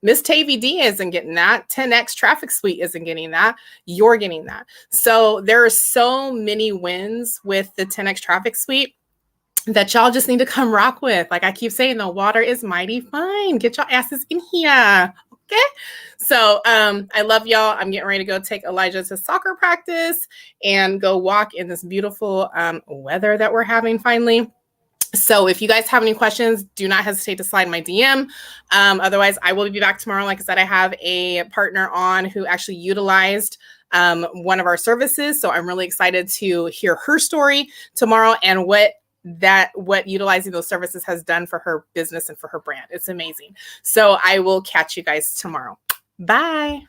Miss Tavy D isn't getting that. 10X Traffic Suite isn't getting that. You're getting that. So there are so many wins with the 10X Traffic Suite that y'all just need to come rock with. Like I keep saying, the water is mighty fine. Get your asses in here. Okay. So I love y'all. I'm getting ready to go take Elijah to soccer practice and go walk in this beautiful weather that we're having finally. So if you guys have any questions, do not hesitate to slide my DM. Otherwise, I will be back tomorrow. Like I said, I have a partner on who actually utilized one of our services. So I'm really excited to hear her story tomorrow and what utilizing those services has done for her business and for her brand. It's amazing. So I will catch you guys tomorrow. Bye.